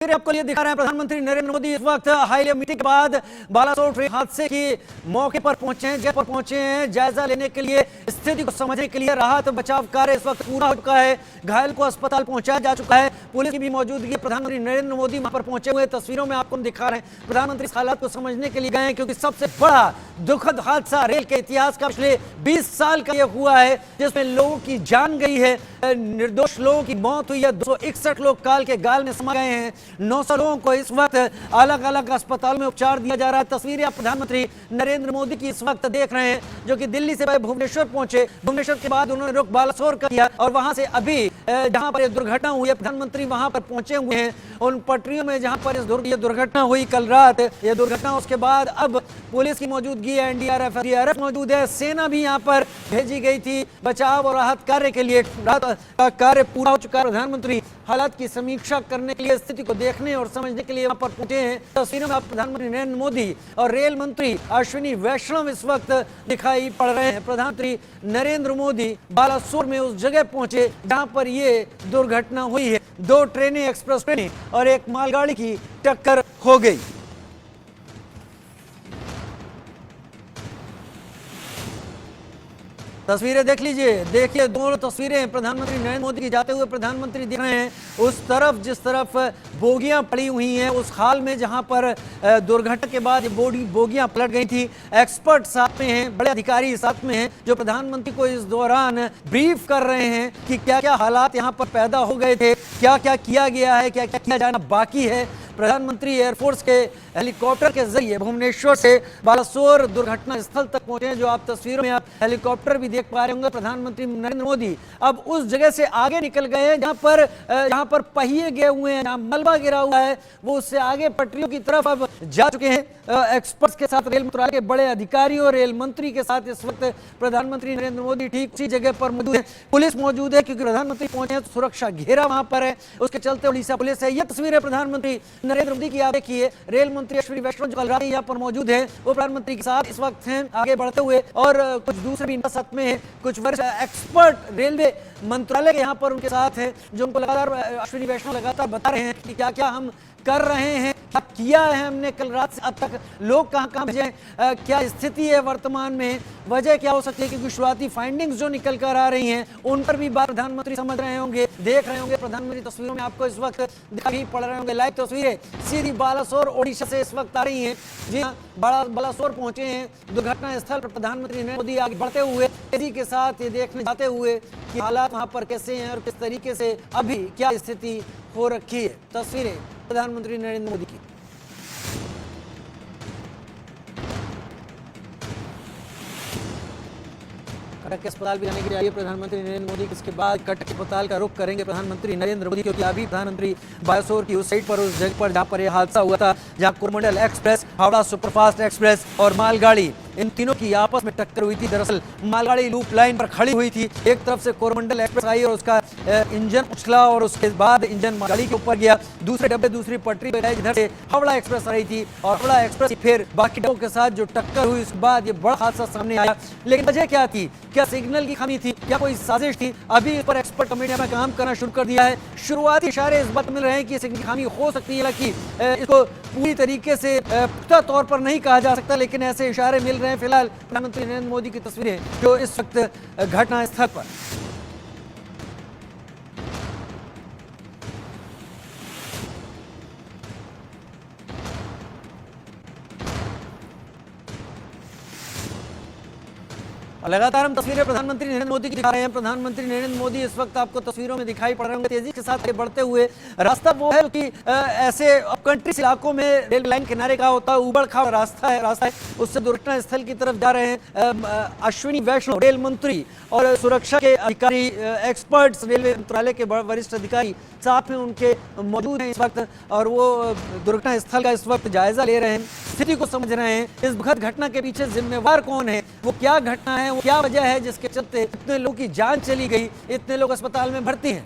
फिर आपको लिए दिखा रहे हैं प्रधानमंत्री नरेंद्र मोदी इस वक्त हाईवे मीटिंग के बाद बालासोर ट्रेन हादसे की मौके पर पहुंचे हैं, जगह पर पहुंचे हैं जायजा लेने के लिए, स्थिति को समझने के लिए। राहत बचाव कार्य इस वक्त पूरा हो चुका है, घायल को अस्पताल पहुंचाया जा चुका है, पुलिस की भी मौजूदगी। प्रधानमंत्री नरेंद्र मोदी वहां पर पहुंचे हुए तस्वीरों में आपको दिखा रहे हैं। प्रधानमंत्री इस हालात को समझने के लिए गए हैं क्योंकि सबसे बड़ा दुखद हादसा रेल के इतिहास का पिछले 20 साल का यह हुआ है जिसमें लोगों की जान गई है, निर्दोष लोगों की मौत हुई है, 261 लोग काल के गाल में समा गए हैं, 900 लोगों को इस वक्त अलग अलग अस्पताल में उपचार दिया जा रहा है। तस्वीरें आप प्रधानमंत्री नरेंद्र मोदी की इस वक्त देख रहे हैं जो कि दिल्ली से भुवनेश्वर पहुंचे। भुवनेश्वर के बाद उन्होंने रुख बालासोर का किया और वहां से अभी जहां पर यह दुर्घटना हुई है प्रधानमंत्री वहां पर पहुंचे हुए हैं उन पटरियों में जहां पर यह दुर्घटना हुई कल रात। यह दुर्घटना उसके बाद अब पुलिस की मौजूदगी है, एनडीआरएफ मौजूद है, सेना भी यहां पर भेजी गई थी बचाव और राहत कार्य के लिए। राहत का कार्य पूरा हो चुका है। प्रधानमंत्री हालात की समीक्षा करने के लिए, स्थिति को देखने और समझने के लिए वहां पर पहुंचे हैं। तस्वीरों में आप प्रधानमंत्री नरेंद्र मोदी और रेल मंत्री अश्विनी वैष्णव इस वक्त दिखाई पड़ रहे हैं। प्रधानमंत्री नरेंद्र मोदी बालासोर में उस जगह पहुंचे जहां पर यह दुर्घटना हुई है। 2 ट्रेनें, एक्सप्रेस ट्रेनें और एक मालगाड़ी की टक्कर हो गई। तस्वीरें देख लीजिए, देखिए दोनों तस्वीरें प्रधानमंत्री नरेंद्र मोदी की जाते हुए प्रधानमंत्री दिख रहे हैं उस तरफ जिस तरफ बोगियां पड़ी हुई हैं उस हाल में जहां पर दुर्घटना के बाद बोगियां पलट गई थी। एक्सपर्ट साथ में हैं, बड़े अधिकारी साथ में हैं जो प्रधानमंत्री को इस दौरान ब्रीफ कर रहे हैं कि क्या क्या हालात यहां पर पैदा हो गए थे, क्या क्या किया गया है, क्या क्या किया जाना बाकी है। प्रधानमंत्री एयरफोर्स के हेलीकॉप्टर के जरिए भुवनेश्वर से बालासोर दुर्घटना स्थल तक पहुंचे हैं। जो आप तस्वीरों में आप हेलीकॉप्टर भी देख पा रहे होंगे। प्रधानमंत्री नरेंद्र मोदी अब उस जगह से आगे निकल गए हैं जहां पर पहिए गए हुए हैं, जहां मलबा गिरा हुआ है, वो उससे आगे पटरियों की तरफ अब जा चुके हैं। एक्सपर्ट्स के साथ, रेल मंत्रालय के बड़े अधिकारियों, रेल मंत्री के साथ इस वक्त प्रधानमंत्री नरेंद्र मोदी ठीक उसी जगह पर मौजूद है। पुलिस मौजूद है क्योंकि प्रधानमंत्री पहुंचे हैं तो सुरक्षा घेरा वहां पर है, उसके चलते उड़ीसा पुलिस है। यह तस्वीर है प्रधानमंत्री नरेंद्र मोदी की आप देखिए। रेल मंत्री अश्विनी वैष्णव जो कल रात यहाँ पर मौजूद है वो प्रधानमंत्री के साथ इस वक्त हैं आगे बढ़ते हुए और कुछ दूसरे भी इनके साथ में हैं, कुछ वरिष्ठ एक्सपर्ट रेलवे मंत्रालय के यहाँ पर उनके साथ हैं जो उनको लगातार अश्विनी वैष्णव लगातार बता रहे हैं कि क्या क्या हम कर रहे हैं, क्या किया है हमने कल रात से अब तक, लोग कहाँ कहाँ भेजे, क्या स्थिति है वर्तमान में, वजह क्या हो सकती है क्योंकि शुरुआती फाइंडिंग्स जो निकल कर आ रही हैं उन पर भी बात प्रधानमंत्री समझ रहे होंगे, देख रहे होंगे। प्रधानमंत्री तस्वीरों में आपको इस वक्त दिखाई पड़ रहे होंगे। लाइव तस्वीरें सीधी बालासोर ओडिशा से इस वक्त आ रही हैं। जी हाँ, बालासोर पहुंचे हैं दुर्घटना स्थल पर प्रधानमंत्री नरेंद्र मोदी आगे बढ़ते हुए तेजी के साथ ये देखने जाते हुए कि हालात वहां पर कैसे हैं और किस तरीके से अभी क्या स्थिति हो रखी है। तस्वीरें प्रधानमंत्री नरेंद्र मोदी की। कटक अस्पताल भी जाने के लिए आइए प्रधानमंत्री नरेंद्र मोदी। इसके बाद कटक अस्पताल का रुख करेंगे प्रधानमंत्री नरेंद्र मोदी क्योंकि अभी प्रधानमंत्री बालासोर की उस साइड पर, उस जगह पर जहां पर यह हादसा हुआ था, जहां Coromandel express, Howrah superfast express और मालगाड़ी, इन तीनों की आपस में टक्कर हुई थी। दरअसल मालगाड़ी लूप लाइन पर खड़ी हुई थी, एक तरफ से कोरोमंडल एक्सप्रेस आई और उसका इंजन उछला और उसके बाद इंजन मालगाड़ी के ऊपर गया, दूसरे डब्बे दूसरी पटरी पर गए जिधर से हावड़ा एक्सप्रेस आ रही थी और हावड़ा एक्सप्रेस फिर बाकी डब्बों के साथ जो टक्कर हुई उसके बाद ये बड़ा हादसा सामने आया। लेकिन वजह क्या थी, क्या सिग्नल की खामी थी, क्या कोई साजिश थी, अभी इस पर एक्सपर्ट कमेटी ने काम करना शुरू कर दिया है। शुरुआती इशारे इस बात मिल रहे हैं कि सिग्नल की खामी हो सकती है, हालांकि इसको पूरी तरीके से पुख्ता तौर पर नहीं कहा जा सकता लेकिन ऐसे इशारे मिल रहे हैं। फिलहाल प्रधानमंत्री नरेंद्र मोदी की तस्वीरें जो इस वक्त घटना स्थल पर। लगातार हम तस्वीरें प्रधानमंत्री नरेंद्र मोदी की दिखा रहे हैं। प्रधानमंत्री नरेंद्र मोदी इस वक्त आपको तस्वीरों में दिखाई पड़ रहे होंगे तेजी के साथ आगे बढ़ते हुए। रास्ता वो है कि ऐसे कंट्री इलाकों में रेल लाइन किनारे का होता है, उबड़ खाबड़ रास्ता है उससे दुर्घटना स्थल की तरफ जा रहे हैं अश्विनी वैष्णव रेल मंत्री और सुरक्षा के अधिकारी, एक्सपर्ट्स, रेलवे मंत्रालय के वरिष्ठ अधिकारी साथ में उनके मौजूद हैं इस वक्त और वो दुर्घटना स्थल का इस वक्त जायजा ले रहे हैं, स्थिति को समझ रहे हैं। इस दुखद घटना के पीछे जिम्मेवार कौन है, वो क्या घटना है, वो क्या वजह है जिसके चलते इतने लोगों की जान चली गई, इतने लोग अस्पताल में भर्ती हैं।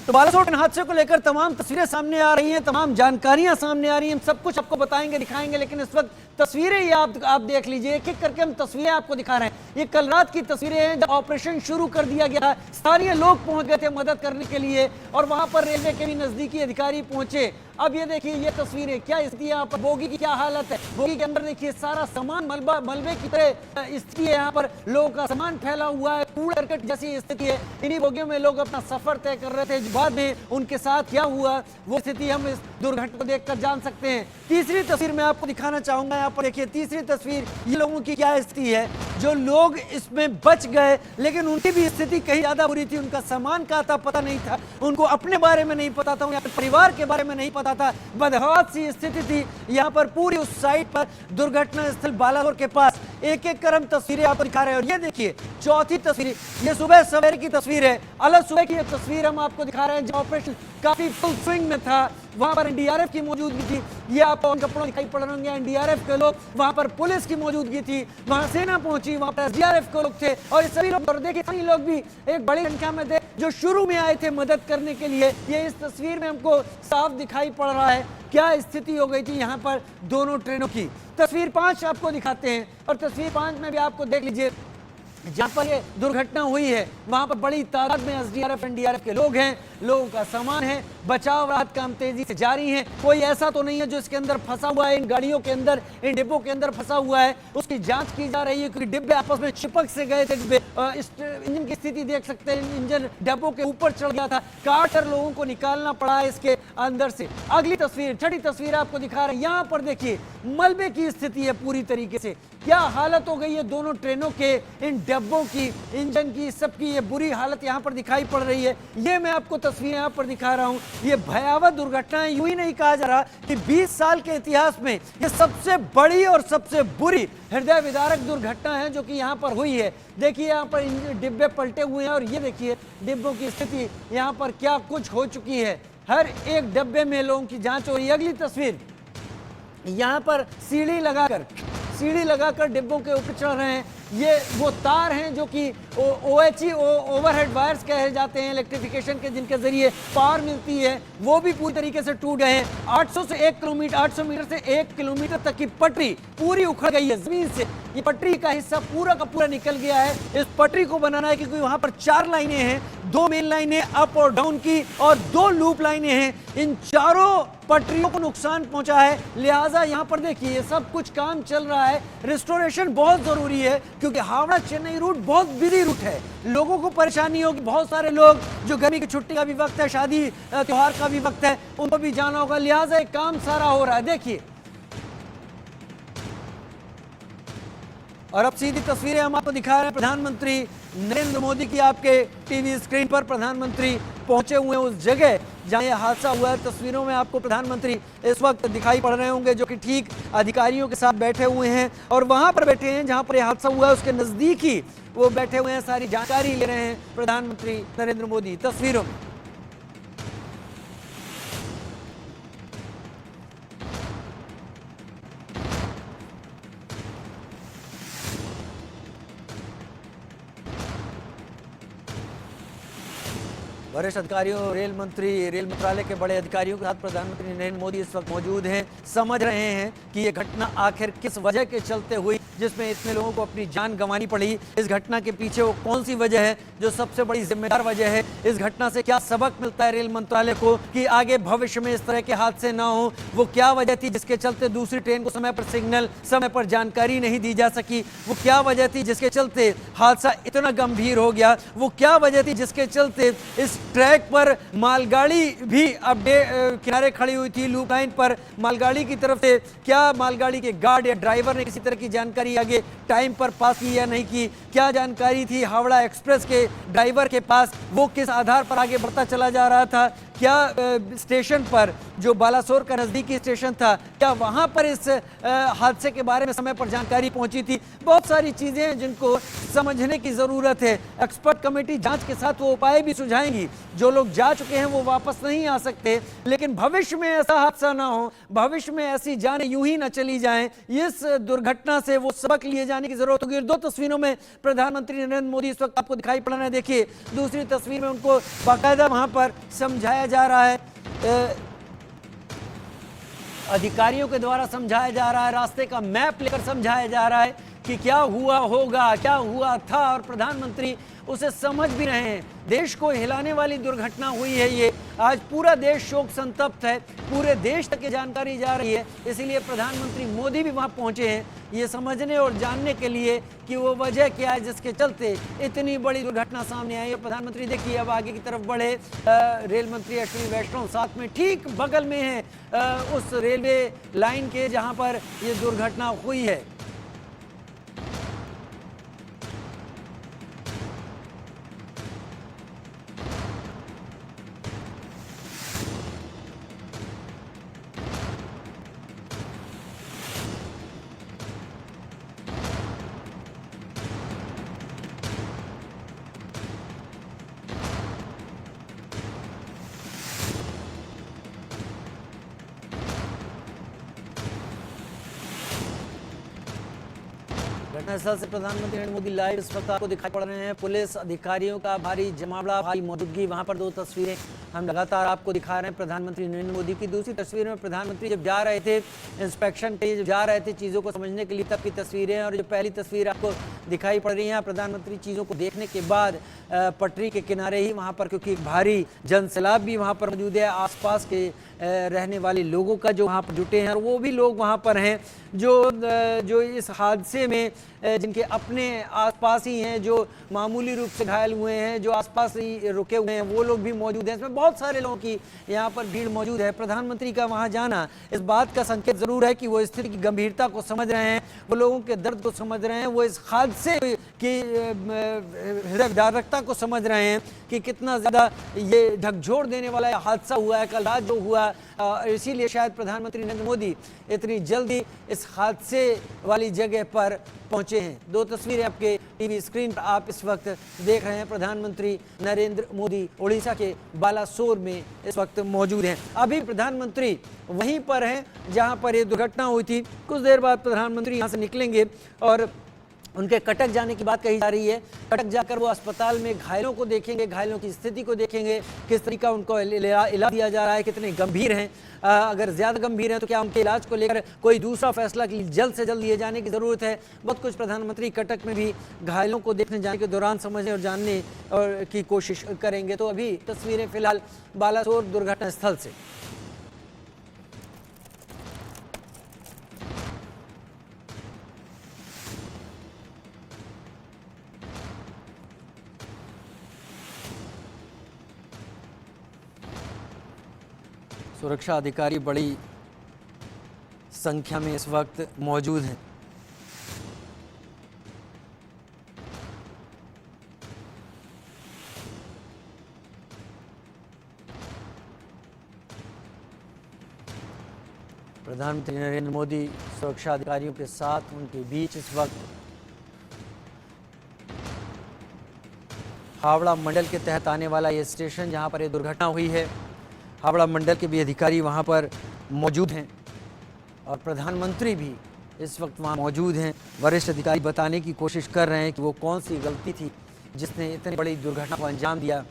तो बालासोर हादसे को लेकर तमाम तस्वीरें सामने आ रही हैं, तमाम जानकारियां सामने आ रही हैं, हम सब कुछ आपको बताएंगे, दिखाएंगे। लेकिन इस वक्त तस्वीरें ये आप देख लीजिए, एक एक करके हम तस्वीरें आपको दिखा रहे हैं। ये कल रात की तस्वीरें हैं जब ऑपरेशन शुरू कर दिया गया, स्थानीय लोग पहुंच गए थे मदद करने के लिए और वहां पर रेलवे के भी नजदीकी अधिकारी पहुंचे। अब ये देखिए ये तस्वीरें, क्या स्थिति है यहाँ पर, बोगी की क्या हालत है। बोगी के अंदर देखिए सारा सामान मलबे की तरह स्थिति है, यहाँ पर लोगों का सामान फैला हुआ है, कूड़ा करकट जैसी स्थिति है। इन्हीं बोगियों में लोग अपना सफर तय कर रहे थे, बाद में उनके साथ क्या हुआ वो स्थिति हम इस दुर्घटना को देखकर जान सकते हैं। तीसरी तस्वीर मैं आपको दिखाना चाहूंगा, यहाँ पर देखिए तीसरी तस्वीर, ये लोगों की क्या स्थिति है। जो लोग इसमें बच गए लेकिन उनकी भी स्थिति कहीं ज्यादा बुरी थी, उनका सामान कहाँ था पता नहीं था, उनको अपने बारे में नहीं पता था, उनके परिवार के बारे में नहीं पता था। बदहाल सी स्थिति थी यहाँ पर पूरी उस साइड पर, दुर्घटना स्थल बालाकोट के पास। एक एक कर हम तस्वीरें आपको दिखा रहे हैं। और ये देखिए चौथी तस्वीर, ये सुबह सवेरे की तस्वीर है, अलग सुबह की तस्वीर हम आपको दिखा रहे हैं जब ऑपरेशन काफी फुल स्विंग में था। वहां पर एनडीआरएफ की मौजूदगी थी, ये आपको उन कपड़ों दिखाई पड़ रहे होंगे एनडीआरएफ के लोग, वहां पर पुलिस की मौजूदगी थी, वहां सेना पहुंची, वहां पर एसडीआरएफ के लोग थे और सभी लोग, और देखिए सभी लोग भी एक बड़ी संख्या में थे जो शुरू में आए थे मदद करने के लिए। ये इस तस्वीर में हमको साफ दिखाई पड़ रहा है क्या स्थिति हो गई थी यहाँ पर दोनों ट्रेनों की। तस्वीर 5 आपको दिखाते हैं और तस्वीर 5 में भी आपको देख लीजिए जहां पर ये दुर्घटना हुई है वहां पर बड़ी तादाद में एसडीआरएफ एनडीआरएफ के लोग हैं, लोगों का सामान है, बचाव राहत काम तेजी से जारी है। कोई ऐसा तो नहीं है जो इसके अंदर फंसा हुआ है, इन गाड़ियों के अंदर, इन डिब्बों के अंदर फंसा हुआ है, उसकी जांच की जा रही है क्योंकि डिब्बे आपस में चिपक से गए थे। डिब्बे इंजन की स्थिति देख सकते हैं, इंजन डिब्बों के ऊपर चढ़ गया था, काट कर लोगों को निकालना पड़ा है इसके अंदर से। अगली तस्वीर, छठी तस्वीर आपको दिखा रहे हैं, यहाँ पर देखिए मलबे की स्थिति है पूरी तरीके से, क्या हालत हो गई है दोनों ट्रेनों के, इन डब्बों की, इंजन की, सबकी ये बुरी हालत यहाँ पर दिखाई पड़ रही है। ये मैं आपको तस्वीरें यहाँ पर दिखा रहा हूँ, ये भयावह दुर्घटना है। यूं ही नहीं कहा जा रहा कि 20 साल के इतिहास में ये सबसे बड़ी और सबसे बुरी हृदय विदारक दुर्घटना है जो कि यहाँ पर हुई है। देखिए यहाँ पर डिब्बे पलटे हुए हैं और ये देखिए डिब्बों की स्थिति यहाँ पर क्या कुछ हो चुकी है, हर एक डब्बे में लोगों की जांच हो रही है। अगली तस्वीर, यहाँ पर सीढ़ी लगाकर डिब्बों के ऊपर चढ़ रहे हैं, ये वो तार हैं जो कि OHE ओवरहेड वायर्स कहे जाते हैं इलेक्ट्रिफिकेशन के, जिनके जरिए पावर मिलती है, वो भी पूरी तरीके से टूट गए हैं। 800 मीटर से 1 किलोमीटर तक की पटरी पूरी उखड़ गई है जमीन से, ये पटरी का हिस्सा पूरा का पूरा निकल गया है। इस पटरी को बनाना है क्योंकि वहां पर 4 लाइनें हैं, 2 मेन लाइनें अप और डाउन की और 2 लूप लाइनें हैं, इन चारों पटरियों को नुकसान पहुंचा है। लिहाजा यहाँ पर देखिए सब कुछ काम चल रहा है, रिस्टोरेशन बहुत जरूरी है क्योंकि हावड़ा चेन्नई रूट बहुत बिजी रूट है, लोगों को परेशानी होगी। बहुत सारे लोग जो गर्मी की छुट्टी का भी वक्त है, शादी त्योहार का भी वक्त है, उनको भी जाना होगा, लिहाजा एक काम सारा हो रहा है। देखिए और अब सीधी तस्वीरें हम आपको दिखा रहे हैं प्रधानमंत्री नरेंद्र मोदी की, आपके टीवी स्क्रीन पर प्रधानमंत्री पहुंचे हुए हैं उस जगह जहां यह हादसा हुआ है। तस्वीरों में आपको प्रधानमंत्री इस वक्त दिखाई पड़ रहे होंगे जो कि ठीक अधिकारियों के साथ बैठे हुए हैं और वहां पर बैठे हैं जहां पर यह हादसा हुआ है उसके नजदीक ही वो बैठे हुए हैं, सारी जानकारी ले रहे हैं प्रधानमंत्री नरेंद्र मोदी। तस्वीरों में वरिष्ठ अधिकारियों, रेल मंत्री, रेल मंत्रालय के बड़े अधिकारियों के साथ प्रधानमंत्री नरेंद्र मोदी इस वक्त मौजूद हैं, समझ रहे हैं कि ये घटना आखिर किस वजह के चलते हुई जिसमें इतने लोगों को अपनी जान गंवानी पड़ी। इस घटना के पीछे वो कौन सी वजह है जो सबसे बड़ी जिम्मेदार वजह है, इस घटना से क्या सबक मिलता है रेल मंत्रालय को कि आगे भविष्य में इस तरह के हादसे ना हो, वो क्या वजह थी जिसके चलते दूसरी ट्रेन को समय पर सिग्नल, समय पर जानकारी नहीं दी जा सकी, वो क्या वजह थी जिसके चलते हादसा इतना गंभीर हो गया, वो क्या वजह थी जिसके चलते इस ट्रैक पर मालगाड़ी भी किनारे खड़ी हुई थी, लूप लाइन पर मालगाड़ी की तरफ से क्या मालगाड़ी के गार्ड या ड्राइवर ने किसी तरह की जानकारी आगे टाइम पर पास की या नहीं की, क्या जानकारी थी हावड़ा एक्सप्रेस के ड्राइवर के पास, वो किस आधार पर आगे बढ़ता चला जा रहा था, क्या स्टेशन पर जो बालासोर का नजदीकी स्टेशन था क्या वहां पर इस हादसे के बारे में समय पर जानकारी पहुंची थी। बहुत सारी चीजें हैं जिनको समझने की जरूरत है। एक्सपर्ट कमेटी जांच के साथ वो उपाय भी सुझाएंगी, जो लोग जा चुके हैं वो वापस नहीं आ सकते, लेकिन भविष्य में ऐसा हादसा ना हो, भविष्य में ऐसी जानें यूं ही ना चली जाएं, इस दुर्घटना से वो सबक लिए जाने की जरूरत होगी। 2 तस्वीरों में प्रधानमंत्री नरेंद्र मोदी इस वक्त आपको दिखाई पड़ रहे हैं, देखिए दूसरी तस्वीर में उनको बाकायदा वहां पर समझाया जा रहा है, अधिकारियों के द्वारा समझाया जा रहा है, रास्ते का मैप लेकर समझाया जा रहा है कि क्या हुआ होगा, क्या हुआ था, और प्रधानमंत्री उसे समझ भी रहे हैं। देश को हिलाने वाली दुर्घटना हुई है ये। आज पूरा देश शोक संतप्त है, पूरे देश तक ये जानकारी जा रही है। इसीलिए प्रधानमंत्री मोदी भी वहां पहुंचे हैं ये समझने और जानने के लिए कि वो वजह क्या है जिसके चलते इतनी बड़ी दुर्घटना सामने आई है। प्रधानमंत्री देखिए अब आगे की तरफ बढ़े। रेल मंत्री अश्विनी वैष्णव साथ में ठीक बगल में है उस रेलवे लाइन के जहां पर ये दुर्घटना हुई है। घटनास्थल से प्रधानमंत्री नरेंद्र मोदी लाइव इस वक्त आपको दिखाई पड़ रहे हैं। पुलिस अधिकारियों का भारी जमावड़ा, भारी मौजूदगी। वहां पर दो तस्वीरें हम लगातार आपको दिखा रहे हैं प्रधानमंत्री नरेंद्र मोदी की। दूसरी तस्वीर में प्रधानमंत्री जब जा रहे थे इंस्पेक्शन के लिए, जब जा रहे थे चीज़ों को समझने के लिए, तब की तस्वीरें। और जो पहली तस्वीर आपको दिखाई पड़ रही है प्रधानमंत्री चीज़ों को देखने के बाद पटरी के किनारे ही वहाँ पर, क्योंकि एक भारी जनसैलाब भी वहाँ पर मौजूद है, आसपास के रहने वाले लोगों का जो वहाँ पर जुटे हैं, और वो भी लोग वहाँ पर हैं जो इस हादसे में जिनके अपने आसपास ही हैं, जो मामूली रूप से घायल हुए हैं, जो आसपास ही रुके हुए हैं, वो लोग भी मौजूद हैं। इसमें बहुत सारे लोगों की यहाँ पर भीड़ मौजूद है। प्रधानमंत्री का वहाँ जाना इस बात का संकेत ज़रूर है कि वो स्थिति की गंभीरता को समझ रहे हैं, वो लोगों के दर्द को समझ रहे हैं, वो इस हादसे की हृदय विदारकता को समझ रहे हैं कि कितना ज़्यादा ये झकझोर देने वाला हादसा हुआ है कल रात जो हुआ। इसीलिए शायद प्रधानमंत्री नरेंद्र मोदी इतनी जल्दी इस हादसे वाली जगह पर पहुंचे हैं। दो तस्वीरें आपके टीवी स्क्रीन पर आप इस वक्त देख रहे हैं। प्रधानमंत्री नरेंद्र मोदी उड़ीसा के बालासोर में इस वक्त मौजूद हैं। अभी प्रधानमंत्री वहीं पर हैं जहां पर ये दुर्घटना हुई थी। कुछ देर बाद प्रधानमंत्री यहां से निकलेंगे और उनके कटक जाने की बात कही जा रही है। कटक जाकर वो अस्पताल में घायलों को देखेंगे, घायलों की स्थिति को देखेंगे, किस तरीका उनको इलाज दिया जा रहा है, कितने गंभीर हैं। अगर ज़्यादा गंभीर हैं तो क्या उनके इलाज को लेकर कोई दूसरा फैसला जल्द से जल्द लिए जाने की ज़रूरत है। बहुत कुछ प्रधानमंत्री कटक में भी घायलों को देखने जाने के दौरान समझने और जानने और की कोशिश करेंगे। तो अभी तस्वीरें फिलहाल बालासोर दुर्घटना स्थल से। सुरक्षा अधिकारी बड़ी संख्या में इस वक्त मौजूद हैं। प्रधानमंत्री नरेंद्र मोदी सुरक्षा अधिकारियों के साथ उनके बीच इस वक्त हावड़ा मंडल के तहत आने वाला ये स्टेशन जहां पर ये दुर्घटना हुई है, हावड़ा मंडल के भी अधिकारी वहां पर मौजूद हैं और प्रधानमंत्री भी इस वक्त वहां मौजूद हैं। वरिष्ठ अधिकारी बताने की कोशिश कर रहे हैं कि वो कौन सी गलती थी जिसने इतनी बड़ी दुर्घटना को अंजाम दिया।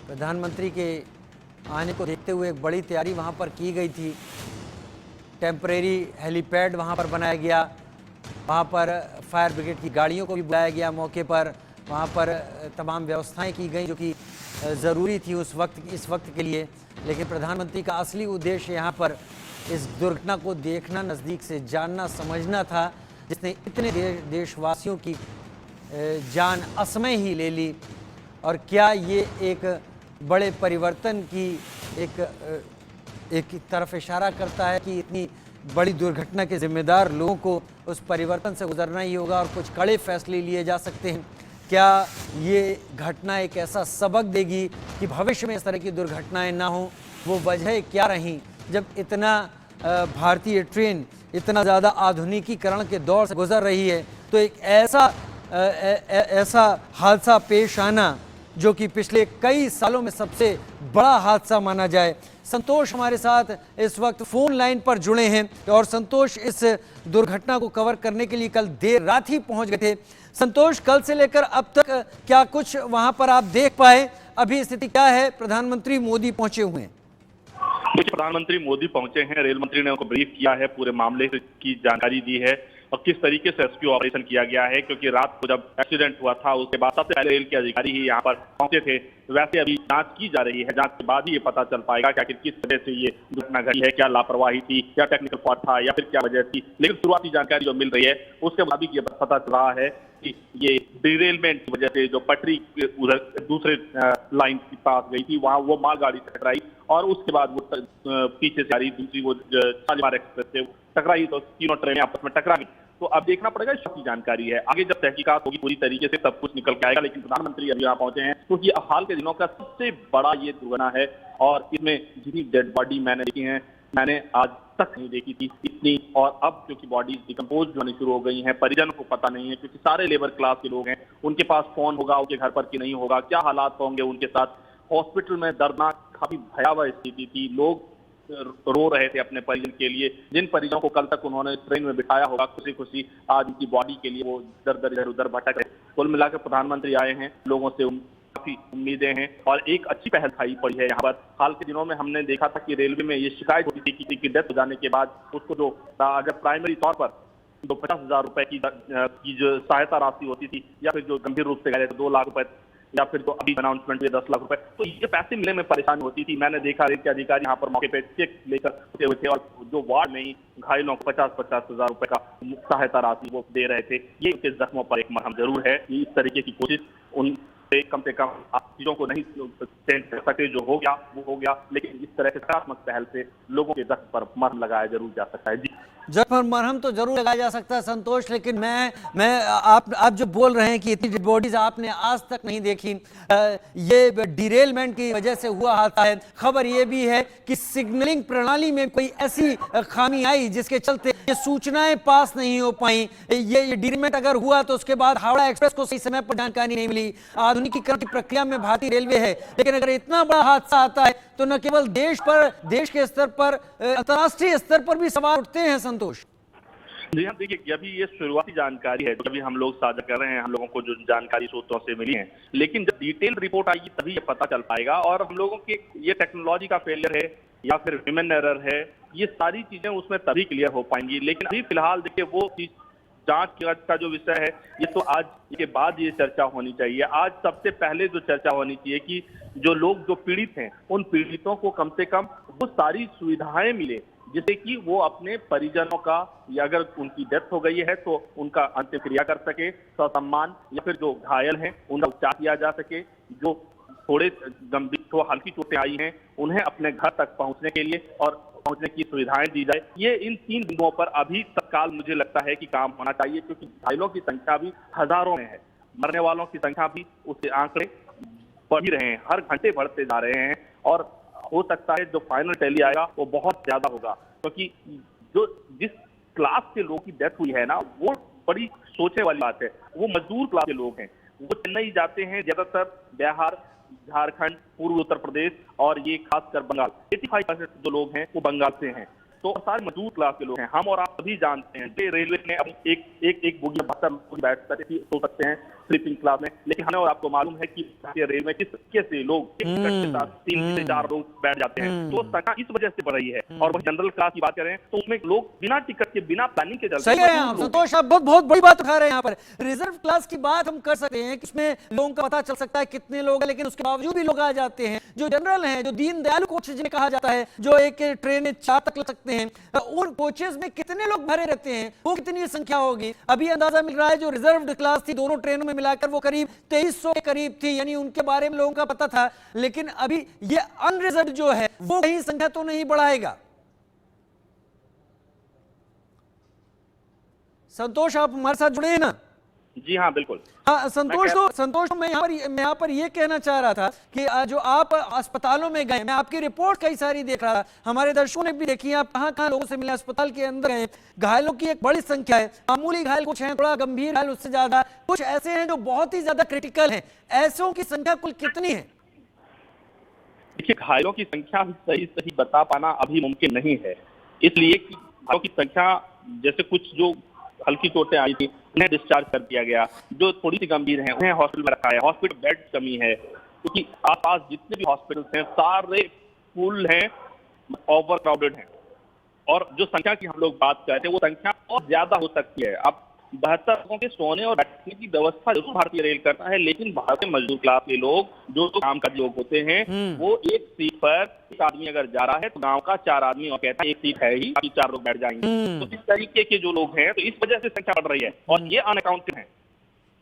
प्रधानमंत्री के आने को देखते हुए एक बड़ी तैयारी वहां पर की गई थी। टेम्परेरी हेलीपैड वहां पर बनाया गया, वहाँ पर फायर ब्रिगेड की गाड़ियों को भी बुलाया गया मौके पर, वहाँ पर तमाम व्यवस्थाएं की गई जो कि ज़रूरी थी इस वक्त के लिए। लेकिन प्रधानमंत्री का असली उद्देश्य यहाँ पर इस दुर्घटना को देखना, नज़दीक से जानना, समझना था, जिसने इतने देशवासियों की जान असमय ही ले ली। और क्या ये एक बड़े परिवर्तन की एक तरफ इशारा करता है कि इतनी बड़ी दुर्घटना के जिम्मेदार लोगों को उस परिवर्तन से गुजरना ही होगा और कुछ कड़े फैसले लिए जा सकते हैं। क्या ये घटना एक ऐसा सबक देगी कि भविष्य में इस तरह की दुर्घटनाएं ना हो? वो वजह क्या रहीं जब इतना भारतीय ट्रेन इतना ज़्यादा आधुनिकीकरण के दौर से गुजर रही है, तो एक ऐसा हादसा पेश आना जो कि पिछले कई सालों में सबसे बड़ा हादसा माना जाए। संतोष हमारे साथ इस वक्त फ़ोन लाइन पर जुड़े हैं और संतोष इस दुर्घटना को कवर करने के लिए कल देर रात ही पहुंच गए थे। संतोष, कल से लेकर अब तक क्या कुछ वहां पर आप देख पाए? अभी स्थिति क्या है? प्रधानमंत्री मोदी पहुंचे हुए हैं। कुछ प्रधानमंत्री मोदी पहुंचे हैं, रेल मंत्री ने उनको ब्रीफ किया है, पूरे मामले की जानकारी दी है और किस तरीके से रेस्क्यू ऑपरेशन किया गया है, क्योंकि रात को जब एक्सीडेंट हुआ था उसके बाद सबसे पहले रेल के अधिकारी ही यहाँ पर पहुंचे थे। वैसे अभी जांच की जा रही है, जांच के बाद ही ये पता चल पाएगा कि आखिर किस वजह से ये दुर्घटना घटी है, क्या लापरवाही थी, क्या टेक्निकल फॉल्ट था या फिर क्या वजह थी। लेकिन शुरुआती जानकारी जो मिल रही है उसके मुताबिक ये पता चल रहा है कि ये डिरेलमेंट की वजह से जो पटरी उधर दूसरे लाइन के पास गई थी वहां वो मालगाड़ी से टकराई और उसके बाद वो पीछे से आ रही दूसरी वो शालीमार एक्सप्रेस से टकराई, तो तीनों ट्रेनें आपस में टकरा गई। तो अब देखना पड़ेगा, इसकी जानकारी है, आगे जब तहकीकात होगी पूरी तरीके से सब कुछ निकल के आएगा। लेकिन प्रधानमंत्री अभी यहाँ पहुंचे हैं क्योंकि हाल के दिनों का सबसे बड़ा ये दुर्घटना है और इसमें जितनी डेड बॉडी मैंने देखी है मैंने आज तक नहीं देखी थी इतनी। और अब क्योंकि बॉडीज डिकम्पोज होनी शुरू हो गई हैं, परिजनों को पता नहीं है क्योंकि सारे लेबर क्लास के लोग हैं, उनके पास फोन होगा उनके घर पर कि नहीं होगा, क्या हालात होंगे उनके साथ। हॉस्पिटल में दर्दनाक काफी भयावह स्थिति थी, लोग रो रहे थे अपने परिजन के लिए, जिन परिजनों को कल तक उन्होंने ट्रेन में बिठाया होगा, खुशी खुशी आज उनकी बॉडी के लिए वो दर इधर उधर भटक रहे। कुल मिलाकर प्रधानमंत्री आए हैं, लोगों से काफी उम्मीदें हैं और एक अच्छी पहल दिखाई पड़ी है यहाँ पर। हाल के दिनों में हमने देखा था कि रेलवे में ये शिकायत होती थी किसी की डेथ हो जाने के बाद उसको जो अगर प्राइमरी तौर पर जो 50,000 रुपए की जो सहायता राशि होती थी या फिर जो गंभीर रूप से गए 2 लाख रुपए या फिर जो अभी अनाउंसमेंट हुए 10 लाख रुपए, तो ये पैसे मिलने में परेशानी होती थी। मैंने देखा रेल के अधिकारी यहाँ पर मौके पे चेक लेकर उठे हुए थे और जो वार्ड में ही घायलों को 50-50 हजार रुपए का सहायता राशि वो दे रहे थे। ये उनके जख्मों पर एक मरहम जरूर है। इस तरीके की कोशिश उन से कम आप चीजों को नहीं चेंज कर सकते, जो हो गया वो हो गया, लेकिन इस तरह के सकारात्मक पहल से लोगों के जख्म पर मरहम लगाया जरूर जा सकता है। जी, जख्म पर मरहम तो जरूर लगाया जा सकता है संतोष, लेकिन मैं आप जो बोल रहे हैं कि इतनी बॉडीज आपने आज तक नहीं देखी, ये डिरेलमेंट की वजह से हुआ हादसा है। खबर ये भी है कि सिग्नलिंग प्रणाली में कोई ऐसी खामी आई जिसके चलते ये सूचनाएं पास नहीं हो पाई। ये डिरेलमेंट अगर हुआ तो उसके बाद हावड़ा एक्सप्रेस को सही समय पर जानकारी नहीं मिली। आधुनिकीकरण की प्रक्रिया में भारतीय रेलवे है, लेकिन अगर इतना बड़ा हादसा आता है तो न केवल देश के स्तर पर, अंतर्राष्ट्रीय स्तर पर भी सवाल उठते हैं संतोष। जी हाँ, देखिए अभी ये शुरुआती जानकारी है, अभी हम लोग साझा कर रहे हैं, हम लोगों को जो जानकारी सूत्रों से मिली है, लेकिन जब डिटेल रिपोर्ट आएगी तभी ये पता चल पाएगा। और हम लोगों के ये टेक्नोलॉजी का फेलियर है या फिर ह्यूमन एरर है, ये सारी चीजें उसमें तभी क्लियर हो पाएंगी। लेकिन अभी फिलहाल देखिए वो चीज जांच का जो विषय है ये तो आज के बाद ये चर्चा होनी चाहिए। आज सबसे पहले जो चर्चा होनी चाहिए कि जो लोग जो पीड़ित हैं उन पीड़ितों को कम से कम वो सारी सुविधाएं मिले जिससे कि वो अपने परिजनों का या अगर उनकी डेथ हो गई है तो उनका अंतिम क्रिया कर सके ससम्मान, या फिर जो घायल हैं उनका उपचार किया जा सके, जो थोड़े गंभीर तो हल्की चोटें आई हैं उन्हें अपने घर तक पहुंचने के लिए और पहुंचने की सुविधाएं दी जाए। ये इन 3 बिंदुओं पर अभी तत्काल मुझे लगता है कि काम होना चाहिए, क्योंकि घायलों की संख्या भी हजारों में है, मरने वालों की संख्या भी उसके आंकड़े बढ़ ही रहे हैं, हर घंटे बढ़ते जा रहे हैं और हो सकता है जो फाइनल टैली आएगा वो बहुत ज्यादा होगा, क्योंकि जो जिस क्लास के लोग की डेथ हुई है ना वो बड़ी सोचने वाली बात है। वो मजदूर क्लास के लोग हैं, वो चेन्नई जाते हैं, ज्यादातर बिहार, झारखंड, पूर्व उत्तर प्रदेश और ये खासकर बंगाल, 85% जो लोग हैं वो बंगाल से हैं, तो सारे मजदूर क्लास के लोग हैं। हम और आप सभी जानते हैं कि रेलवे में अब एक बोगी 72 लोग बैठ सकते हैं स्लीपिंग क्लास में, लेकिन हमें और आपको मालूम है कि रेल में किस तरीके से लोग एक के साथ 3 से 4 लोग बैठ जाते हैं, तो संख्या इस वजह से बढ़ रही है। और वही जनरल क्लास की बात करें तो उसमें लोग बिना टिकट के, बिना प्लानिंग के चलते हैं। संतोष, आप बहुत बड़ी बात उठा रहे हैं यहाँ पर। रिजर्व क्लास की बात हम कर सकते हैं कि इसमें लोगों का पता चल सकता है कितने लोग हैं, लेकिन उसके बावजूद भी लोग आ जाते हैं। जो जनरल हैं, जो दीन दयाल कोच जिन्हें कहा जाता है, जो एक ट्रेन में 4 तक लग सकते हैं, उन कोचेस में कितने लोग भरे रहते हैं, वो कितनी संख्या होगी? अभी अंदाजा मिल रहा है जो रिजर्व क्लास थी दोनों ट्रेनों में मिलाकर वो करीब 2300 के करीब थी, यानी उनके बारे में लोगों का पता था। लेकिन अभी ये अनरिजर्व जो है वो कहीं संख्या तो नहीं बढ़ाएगा? संतोष, आप हमारे साथ जुड़े हैं ना? जी हाँ, बिल्कुल। हाँ संतोष, मैं यहाँ पर ये कहना चाह रहा था कि जो आप अस्पतालों में गए, मैं आपकी रिपोर्ट कई सारी देख रहा था, हमारे दर्शकों ने भी देखी, आप कहाँ लोगों से मिले, अस्पताल के अंदर गए, घायलों की एक बड़ी संख्या है, मामूली घायल कुछ हैं, थोड़ा गंभीर घायल उससे ज्यादा, कुछ ऐसे हैं जो बहुत ही ज्यादा क्रिटिकल हैं। ऐसों की संख्या कुल कितनी है? देखिए, घायलों की संख्या सही बता पाना अभी मुमकिन नहीं है, इसलिए कि घायलों की संख्या, जैसे कुछ जो हल्की चोटें आई थी उन्हें डिस्चार्ज कर दिया गया, जो थोड़ी सी गंभीर हैं उन्हें हॉस्पिटल में रखा है, हॉस्पिटल बेड कमी है, क्योंकि आसपास जितने भी हॉस्पिटल्स हैं सारे फुल हैं, ओवर क्राउडेड हैं। और जो संख्या की हम लोग बात कर रहे थे वो संख्या और ज्यादा हो सकती है। अब 72 लोगों के सोने और बैठने की व्यवस्था जरूर भारतीय रेल करता है, लेकिन भारतीय मजदूर क्लास के लोग जो कामकाजी लोग होते हैं वो एक सीट पर एक आदमी अगर जा रहा है तो गांव का 4 आदमी और कहता है एक सीट है ही, बाकी 4 लोग बैठ जाएंगे। तो इस तरीके के जो लोग हैं तो इस वजह से संख्या बढ़ रही है और ये अनअकाउंटेड है।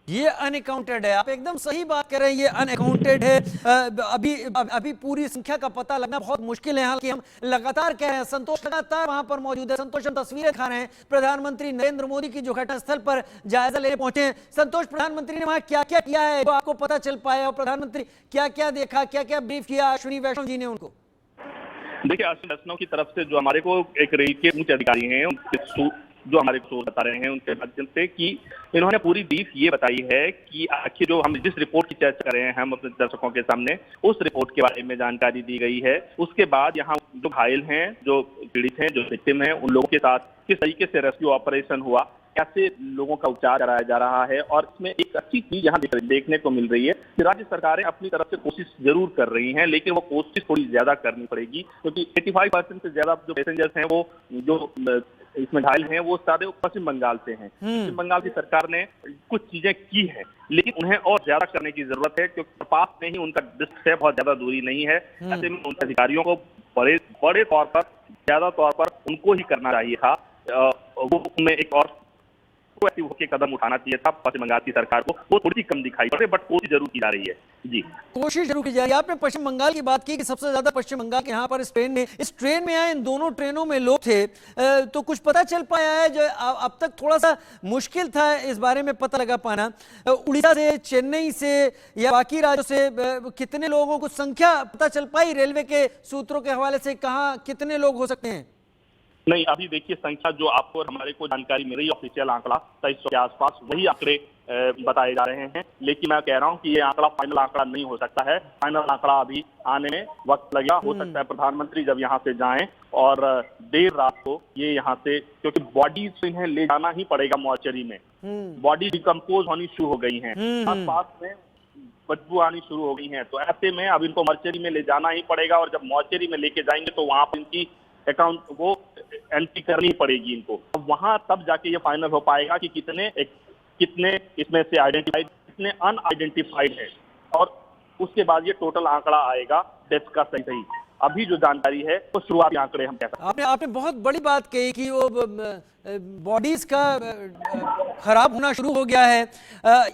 ये अनअकाउंटेड है, आप एकदम सही बात कर रहे हैं, ये अनअकाउंटेड है। अभी पूरी संख्या का पता लगना बहुत मुश्किल है। हालांकि हम लगातार कह रहे हैं, संतोष लगातार वहां पर मौजूद है। संतोष, हम तस्वीरें दिखा रहे हैं प्रधानमंत्री नरेंद्र मोदी की जो घटनास्थल पर जायजा लेने पहुंचे हैं। संतोष, प्रधानमंत्री ने वहां क्या क्या किया है जो आपको पता चल पाया, और प्रधानमंत्री क्या क्या देखा, क्या क्या ब्रीफ किया अश्विनी वैष्णव जी ने उनको? देखिए, अश्विनी वैष्णव की तरफ से जो हमारे को एक रेल के उच्च अधिकारी हैं उनके जो हमारे को बता रहे हैं उनके माध्यम से कि इन्होंने पूरी ब्रीफ ये बताई है कि आखिर जो हम जिस रिपोर्ट की चर्चा कर रहे हैं हम अपने दर्शकों के सामने, उस रिपोर्ट के बारे में जानकारी दी गई है। उसके बाद यहाँ जो घायल हैं, जो पीड़ित हैं, जो विक्टिम हैं, उन लोगों के साथ किस तरीके से रेस्क्यू ऑपरेशन हुआ, कैसे लोगों का उपचार कराया जा रहा है। और इसमें एक अच्छी चीज यहाँ देखने को मिल रही है कि राज्य सरकारें अपनी तरफ से कोशिश जरूर कर रही हैं, लेकिन वो कोशिश थोड़ी ज्यादा करनी पड़ेगी, क्योंकि 85% से ज्यादा जो पैसेंजर्स हैं वो जो इसमें घायल हैं वो सारे पश्चिम बंगाल से हैं। पश्चिम बंगाल की सरकार ने कुछ चीजें की है, लेकिन उन्हें और ज्यादा करने की जरूरत है, क्योंकि पास में ही उनका डिस्ट्रिक्ट है, बहुत ज्यादा दूरी नहीं है। ऐसे में उन अधिकारियों को बड़े तौर पर, ज्यादा तौर पर उनको ही करना चाहिए था। वो उनमें एक और प्रोएक्टिव होकर कदम उठाना चाहिए था पश्चिम बंगाल की सरकार को। वो थोड़ी कम दिखाई पड़ रही है, बट कोशिश जरूर की जा रही है। जी, कोशिश जरूर की जा रही है। आपने पश्चिम बंगाल की बात की कि सबसे ज्यादा पश्चिम बंगाल के यहाँ पर इस ट्रेन में आए इन दोनों ट्रेनों में लोग थे, तो कुछ पता चल पाया है जो अब तक थोड़ा सा मुश्किल था इस बारे में पता लगा पाना? उड़ीसा से, चेन्नई से या बाकी राज्यों से कितने लोगों को संख्या पता चल पाई रेलवे के सूत्रों के हवाले से? कहाँ कितने लोग हो सकते हैं? नहीं, अभी देखिए संख्या जो आपको हमारे को जानकारी मिल रही है, ऑफिशियल आंकड़ा 2300 के आसपास वही आंकड़े बताए जा रहे हैं। लेकिन मैं कह रहा हूं कि ये आंकड़ा फाइनल आंकड़ा नहीं हो सकता है। फाइनल आंकड़ा अभी आने में वक्त लगेगा। हो सकता है प्रधानमंत्री जब यहाँ से जाएं और देर रात को ये यहाँ से, क्योंकि बॉडी इन्हें ले जाना ही पड़ेगा मॉर्चरी में। बॉडी डिकम्पोज होनी शुरू हो गई है, आसपास में बदबू आनी शुरू हो गई है। तो ऐसे में अब इनको मॉर्चरी में ले जाना ही पड़ेगा, और जब मॉर्चरी में लेके जाएंगे तो वहां पर इनकी अकाउंट वो एंट्री करनी पड़ेगी इनको। अब वहां तब जाके ये फाइनल हो पाएगा कि कितने इसमें से आइडेंटिफाइड, कितने अनआइडेंटिफाइड है, और उसके बाद ये टोटल आंकड़ा आएगा डेथ का सही। अभी जो जानकारी है वो शुरुआती आंकड़े हम कह सकते हैं। आपने बहुत बड़ी बात कही कि वो बॉडीज का खराब होना शुरू हो गया है।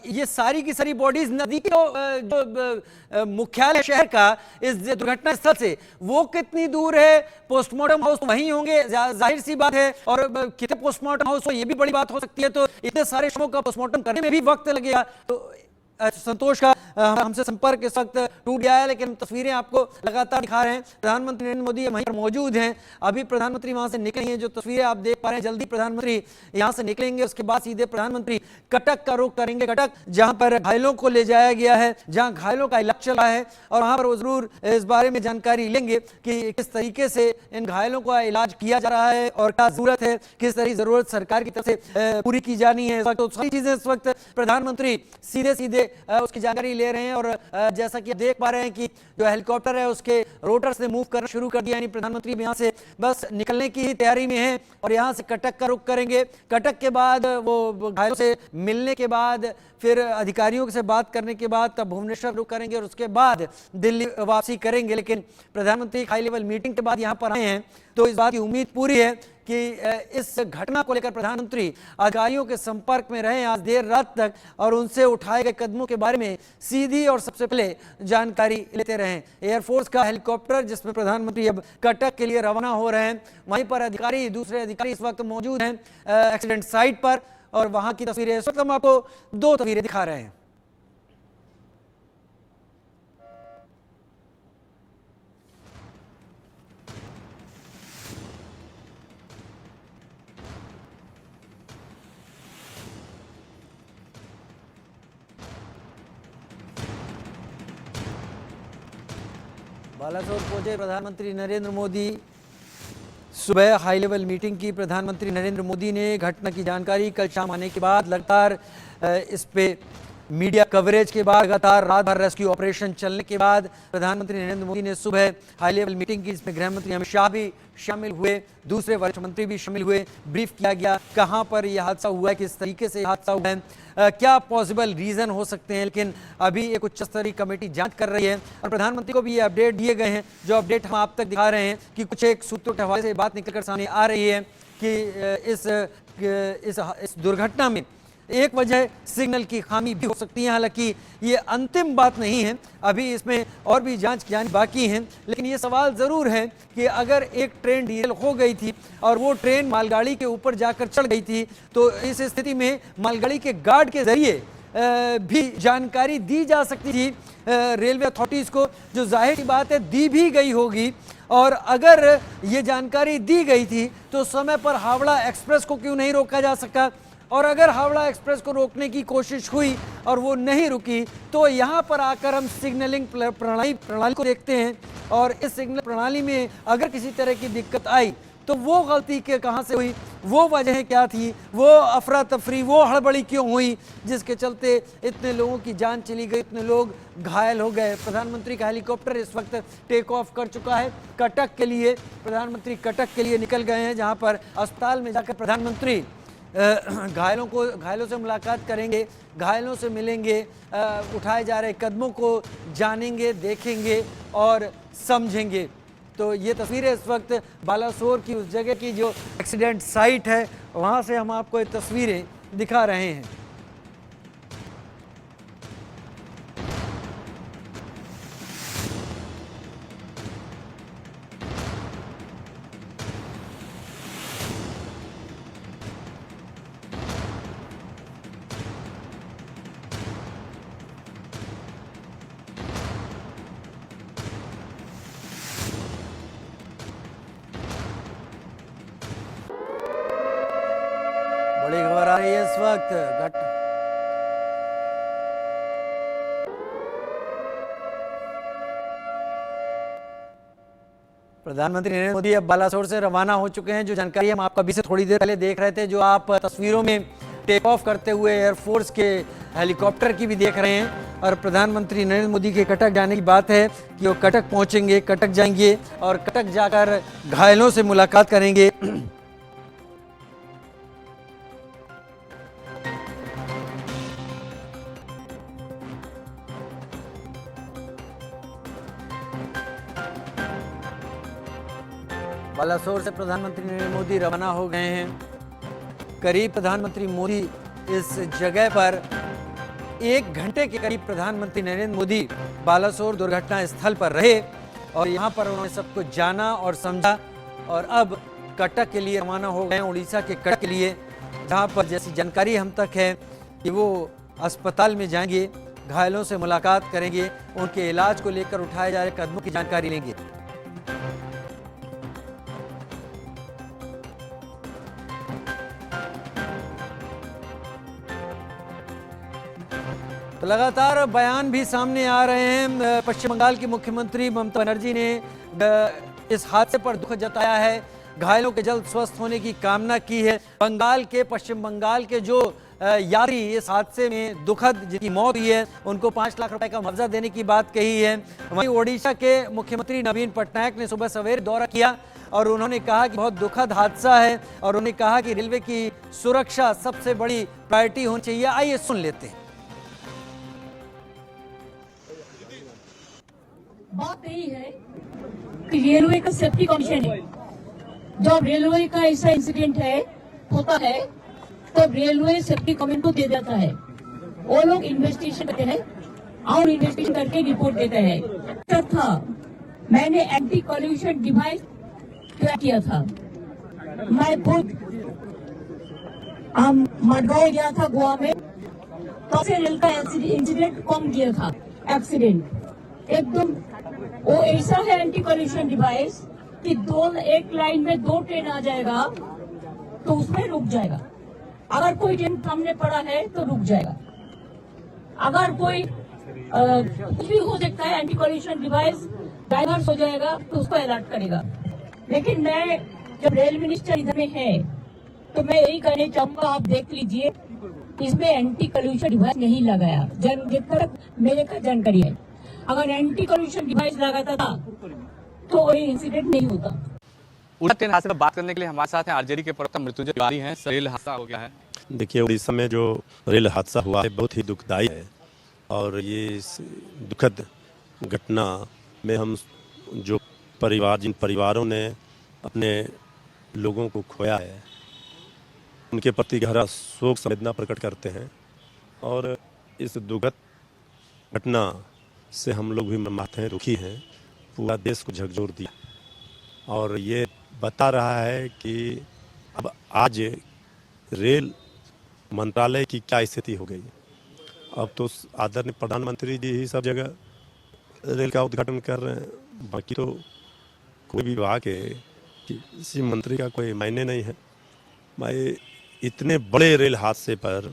ये सारी की सारी बॉडीज नदी के जो मुख्यालय शहर का इस दुर्घटना स्थल से वो कितनी दूर है? पोस्टमार्टम हाउस तो वहीं होंगे, जाहिर सी बात है, और कितने पोस्टमार्टम हाउस हो ये भी बड़ी बात हो सकती है। तो इतने सारे शवों का पोस्टमार्टम करने में भी वक्त लगेगा। तो संतोष का हमसे संपर्क इस वक्त टूट गया है, लेकिन तस्वीरें आपको लगातार दिखा रहे हैं। प्रधानमंत्री नरेंद्र मोदी वहीं पर मौजूद हैं। अभी प्रधानमंत्री वहां से निकले हैं, जो तस्वीरें आप देख पा रहे हैं। जल्दी प्रधानमंत्री यहां से निकलेंगे, उसके बाद सीधे प्रधानमंत्री कटक का रुख करेंगे। कटक जहां पर घायलों को ले जाया गया है, जहां घायलों का इलाज चल रहा है, और वहां पर वो जरूर इस बारे में जानकारी लेंगे कि किस तरीके से इन घायलों का इलाज किया जा रहा है और क्या जरूरत है, किस तरह की जरूरत सरकार की तरफ से पूरी की जानी है। तो सारी चीजें इस वक्त प्रधानमंत्री सीधे उसकी जानकारी ले रहे हैं। और जैसा कि आप देख पा रहे हैं कि जो हेलीकॉप्टर है उसके रोटर्स ने मूव करना शुरू कर दिया, यानी प्रधानमंत्री यहां से बस निकलने की ही तैयारी में है, और यहां से कटक का रुख करेंगे। कटक के बाद वो घायलों से मिलने के बाद, फिर अधिकारियों से बात करने के बाद तब भुवनेश्वर रुख करेंगे, और उसके बाद दिल्ली वापसी करेंगे। लेकिन प्रधानमंत्री हाई लेवल मीटिंग के बाद यहां पर आए हैं, तो इस बात की उम्मीद पूरी है कि इस घटना को लेकर प्रधानमंत्री अधिकारियों के संपर्क में रहे आज देर रात तक, और उनसे उठाए गए कदमों के बारे में सीधी और सबसे पहले जानकारी लेते रहें। एयरफोर्स का हेलीकॉप्टर जिसमें प्रधानमंत्री अब कटक के लिए रवाना हो रहे हैं, वहीं पर दूसरे अधिकारी इस वक्त मौजूद हैं एक्सीडेंट साइट पर, और वहां की तस्वीरें इस वक्त हम आपको 2 तस्वीरें दिखा रहे हैं। बालासोर पहुंचे प्रधानमंत्री नरेंद्र मोदी। सुबह हाई लेवल मीटिंग की प्रधानमंत्री नरेंद्र मोदी ने। घटना की जानकारी कल शाम आने के बाद लगातार इस पे मीडिया कवरेज के बाद लगातार रात भर रेस्क्यू ऑपरेशन चलने के बाद प्रधानमंत्री नरेंद्र मोदी ने सुबह हाई लेवल मीटिंग की, जिसमें गृह मंत्री अमित शाह भी शामिल हुए, दूसरे वरिष्ठ मंत्री भी शामिल हुए। ब्रीफ किया गया कहां पर यह हादसा हुआ है, किस तरीके से हादसा हुआ है, क्या पॉसिबल रीजन हो सकते हैं। लेकिन अभी एक उच्च स्तरीय कमेटी जांच कर रही है और प्रधानमंत्री को भी ये अपडेट दिए गए हैं, जो अपडेट हम आप तक दिखा रहे हैं कि कुछ एक सूत्रों के हवाले से बात निकलकर सामने आ रही है कि इस दुर्घटना में एक वजह सिग्नल की खामी भी हो सकती है। हालांकि ये अंतिम बात नहीं है, अभी इसमें और भी जांच की बाकी है। लेकिन ये सवाल ज़रूर है कि अगर एक ट्रेन डीजल हो गई थी और वो ट्रेन मालगाड़ी के ऊपर जाकर चढ़ गई थी, तो इस स्थिति में मालगाड़ी के गार्ड के जरिए भी जानकारी दी जा सकती थी रेलवे अथॉरिटीज़ को, जो जाहिर सी बात है दी भी गई होगी। और अगर ये जानकारी दी गई थी तो समय पर हावड़ा एक्सप्रेस को क्यों नहीं रोका जा सका, और अगर हावड़ा एक्सप्रेस को रोकने की कोशिश हुई और वो नहीं रुकी, तो यहाँ पर आकर हम सिग्नलिंग प्रणाली को देखते हैं। और इस सिग्नल प्रणाली में अगर किसी तरह की दिक्कत आई तो वो गलती के कहाँ से हुई, वो वजह क्या थी, वो अफरा तफरी, वो हड़बड़ी क्यों हुई, जिसके चलते इतने लोगों की जान चली गई, इतने लोग घायल हो गए। प्रधानमंत्री का हेलीकॉप्टर इस वक्त टेक ऑफ कर चुका है कटक के लिए। प्रधानमंत्री कटक के लिए निकल गए हैं, जहाँ पर अस्पताल में जाकर प्रधानमंत्री घायलों से मुलाकात करेंगे, घायलों से मिलेंगे, उठाए जा रहे कदमों को जानेंगे, देखेंगे और समझेंगे। तो ये तस्वीरें इस वक्त बालासोर की उस जगह की जो एक्सीडेंट साइट है, वहाँ से हम आपको ये तस्वीरें दिखा रहे हैं। बड़ी खबर आ रही है इस वक्त। प्रधानमंत्री नरेंद्र मोदी अब बालासोर से रवाना हो चुके हैं। जो जानकारी हम आपको अभी से थोड़ी देर पहले देख रहे थे, जो आप तस्वीरों में टेक ऑफ करते हुए एयरफोर्स के हेलीकॉप्टर की भी देख रहे हैं। और प्रधानमंत्री नरेंद्र मोदी के कटक जाने की बात है कि वो कटक पहुंचेंगे, कटक जाएंगे और कटक जाकर घायलों से मुलाकात करेंगे। बालासोर से प्रधानमंत्री नरेंद्र मोदी रवाना हो गए हैं। करीब प्रधानमंत्री मोदी इस जगह पर 1 घंटे के करीब प्रधानमंत्री नरेंद्र मोदी बालासोर दुर्घटना स्थल पर रहे और यहाँ पर उन्होंने सब कुछ जाना और समझा। और अब कटक के लिए रवाना हो गए, उड़ीसा के कटक के लिए, जहाँ पर जैसी जानकारी हम तक है कि वो अस्पताल में जाएंगे, घायलों से मुलाकात करेंगे, उनके इलाज को लेकर उठाए जा रहे कदमों की जानकारी लेंगे। तो लगातार बयान भी सामने आ रहे हैं। पश्चिम बंगाल की मुख्यमंत्री ममता बनर्जी ने इस हादसे पर दुख जताया है, घायलों के जल्द स्वस्थ होने की कामना की है। पश्चिम बंगाल के जो यात्री इस हादसे में दुखद जिनकी मौत हुई है, उनको 5 लाख रुपए का मुआवजा देने की बात कही है। वहीं ओडिशा के मुख्यमंत्री नवीन पटनायक ने सुबह सवेरे दौरा किया और उन्होंने कहा कि बहुत दुखद हादसा है और उन्होंने कहा कि रेलवे की सुरक्षा सबसे बड़ी प्रायोरिटी होनी चाहिए। आइए सुन लेते हैं। बात यही है कि रेलवे का सेफ्टी कमीशन है। जब रेलवे का ऐसा इंसिडेंट होता है तो रेलवे सेफ्टी कमीशन को दे देता है। वो लोग इन्वेस्टिगेशन करते हैं और इन्वेस्टिगेशन करके रिपोर्ट देते हैं। था मैंने एंटी कॉल्यूशन डिवाइस किया था। मैं खुद मडगांव गया था गोवा में, तो से रेल का इंसिडेंट कम किया था। एक्सीडेंट एकदम वो ऐसा है एंटी कॉल्यूशन डिवाइस कि एक लाइन में 2 ट्रेन आ जाएगा तो उसमें रुक जाएगा। अगर कोई ट्रेन सामने पड़ा है तो रुक जाएगा। अगर कोई कुछ भी हो सकता है, एंटी कॉल्यूशन डिवाइस डाइवर्स हो जाएगा तो उसको अलर्ट करेगा। लेकिन मैं जब रेल मिनिस्टर इधर में है तो मैं यही कहना चाहूंगा, आप देख लीजिए इसमें एंटी कल्यूशन डिवाइस नहीं लगाया। जितना तक मेरे का जानकारी है, अगर एंटी कल्यूशन डिवाइस लगाता था तो ये इंसिडेंट नहीं होता। उड़ीसा ट्रेन हादसे पर बात करने के लिए हमारे साथ हैं आरजेडी के प्रवक्ता मृत्युंजय तिवारी हैं। रेल हादसा हो गया है। देखिए, उड़ीसा में जो रेल हादसा हुआ है बहुत ही दुखदायी है और ये इस दुखद घटना में हम जो जिन परिवारों ने अपने लोगों को खोया है उनके प्रति गहरा शोक संवेदना प्रकट करते हैं और इस दुखद घटना से हम लोग भी मर्माहत हैं, दुखी हैं। पूरा देश को झकझोर दिया और ये बता रहा है कि अब आज रेल मंत्रालय की क्या स्थिति हो गई। अब तो आदरणीय प्रधानमंत्री जी ही सब जगह रेल का उद्घाटन कर रहे हैं, बाकी तो कोई भी विभाग है किसी मंत्री का कोई मायने नहीं है। भाई, इतने बड़े रेल हादसे पर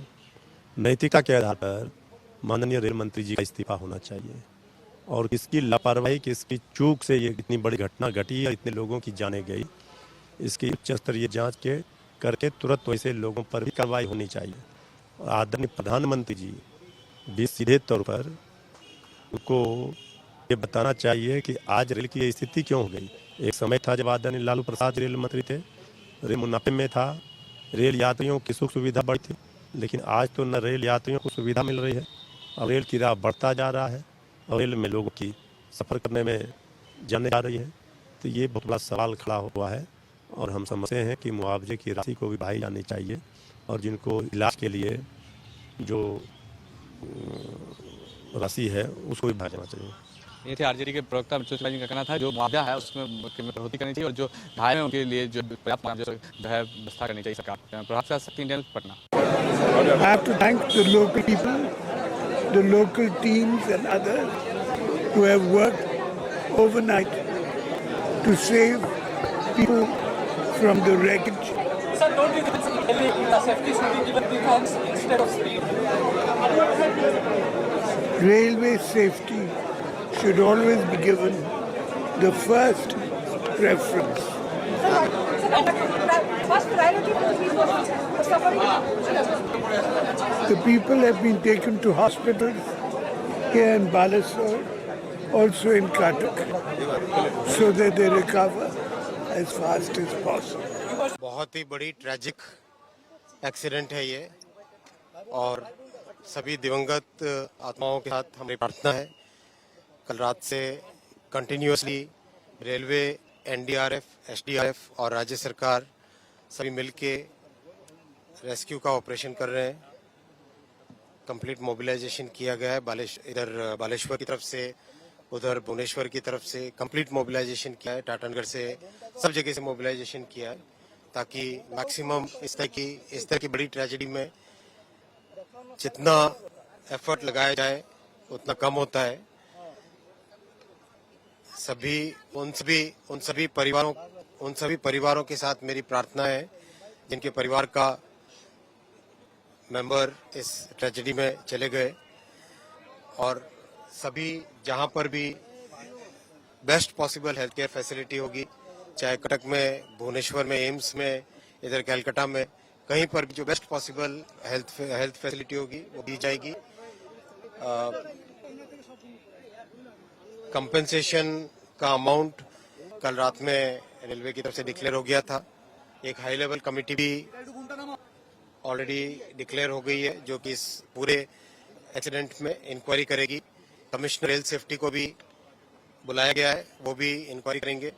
नैतिकता के आधार पर माननीय रेल मंत्री जी का इस्तीफा होना चाहिए और किसकी लापरवाही, किसकी चूक से ये इतनी बड़ी घटना घटी और इतने लोगों की जाने गई, इसकी उच्च स्तरीय जांच करके तुरंत वैसे लोगों पर भी कार्रवाई होनी चाहिए। और आदरणीय प्रधानमंत्री जी भी सीधे तौर पर उनको ये बताना चाहिए कि आज रेल की ये स्थिति क्यों हो गई। एक समय था जब आदरणीय लालू प्रसाद रेल मंत्री थे, रेल मुनाफे में था, रेल यात्रियों की सुख सुविधा बढ़ी थी, लेकिन आज तो न रेल यात्रियों को सुविधा मिल रही है और रेल किराया बढ़ता जा रहा है और रेल में लोगों की सफ़र करने में जाने जा रही है। तो ये बहुत बड़ा सवाल खड़ा हुआ है और हम समझते हैं कि मुआवजे की राशि को भी बढ़ाई जानी चाहिए और जिनको इलाज के लिए जो राशि है उसको भी बढ़ाया जाना चाहिए। ये थे आरजेडी के प्रवक्ता मृत्युंजय तिवारी जी का कहना था जो मुआवजा है उसमें बढ़ोतरी करनी चाहिए और जो घायल है उनके लिए जो पर्याप्त मुआवजा जो है व्यवस्था करनी चाहिए सरकार। प्रभात से शक्ति India Patna. I have to thank the local people, the local teams and others who have worked overnight to save people from the wreckage. Sir, don't you think the safety should be given preference instead of speed? Railway safety should always be given the first preference. The people have been taken to hospitals here in Balasore, also in Cuttack, so that they recover as fast as possible. बहुत ही बड़ी tragic accident है ये और सभी दिवंगत आत्माओं के साथ हमारी प्रार्थना है। कल रात से कंटिन्यूअसली रेलवे, एनडीआरएफ, एसडीआरएफ और राज्य सरकार सभी मिलके रेस्क्यू का ऑपरेशन कर रहे हैं। कंप्लीट मोबिलाइजेशन किया गया है। इधर बालेश्वर की तरफ से, उधर भुवनेश्वर की तरफ से कंप्लीट मोबिलाइजेशन किया है। टाटानगर से सब जगह से मोबिलाइजेशन किया है ताकि मैक्सिमम इस तरह की बड़ी ट्रेजेडी में जितना एफर्ट लगाया जाए उतना कम होता है। उन सभी परिवारों के साथ मेरी प्रार्थना है जिनके परिवार का मेंबर इस ट्रेजेडी में चले गए और सभी जहां पर भी best possible health care facility होगी, चाहे कटक में, भुवनेश्वर में, एम्स में, इधर कैलकाटा में, कहीं पर भी जो बेस्ट पॉसिबल हेल्थ फैसिलिटी होगी वो दी जाएगी। कंपेंसेशन का अमाउंट कल रात में रेलवे की तरफ से डिक्लेयर हो गया था। एक हाई लेवल कमेटी भी ऑलरेडी डिक्लेयर हो गई है जो कि इस पूरे एक्सीडेंट में इंक्वायरी करेगी। कमिश्नर रेल सेफ्टी को भी बुलाया गया है, वो भी इंक्वायरी करेंगे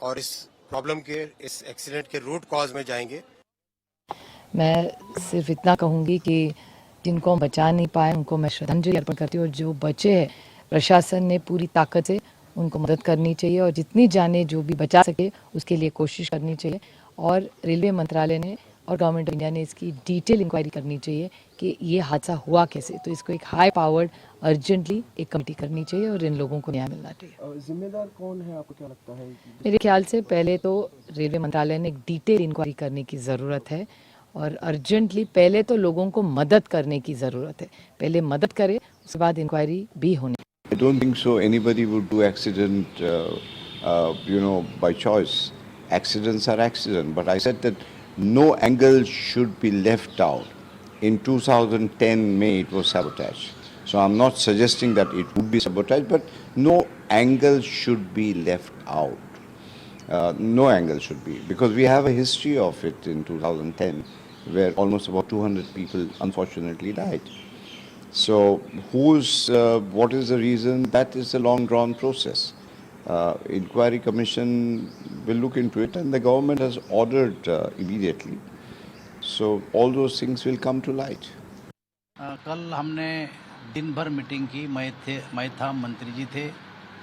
और इस प्रॉब्लम के, इस एक्सीडेंट के रूट कॉज में जाएंगे। मैं सिर्फ इतना कहूँगी कि जिनको हम बचा नहीं पाए उनको मैं श्रद्धांजलि अर्पण करती हूँ और जो बचे हैं प्रशासन ने पूरी ताकत से उनको मदद करनी चाहिए और जितनी जाने जो भी बचा सके उसके लिए कोशिश करनी चाहिए। और रेलवे मंत्रालय ने और गवर्नमेंट ऑफ इंडिया ने इसकी डिटेल इंक्वायरी करनी चाहिए कि ये हादसा हुआ कैसे। तो इसको एक हाई पावर्ड अर्जेंटली एक कमेटी करनी चाहिए और इन लोगों को न्याय मिलना चाहिए। जिम्मेदार कौन है, आपको क्या लगता है? मेरे ख्याल से पहले तो रेलवे मंत्रालय ने एक डिटेल इंक्वायरी करने की ज़रूरत है और अर्जेंटली पहले तो लोगों को मदद करने की ज़रूरत है। पहले मदद करे, उसके बाद इंक्वायरी भी होनी। I don't think so anybody would do accident by choice. Accidents are accidents, but I said that no angle should be left out. in 2010 May it was sabotage. So I'm not suggesting that it would be sabotage, but no angle should be left out. No angle should be, because we have a history of it in 2010 where almost about 200 people unfortunately died. So what is the reason? That is a long drawn process. Inquiry commission will look into it, and the government has ordered immediately. So all those things will come to light. कल हमने दिन भर meeting की, मैं था, मंत्री जी थे।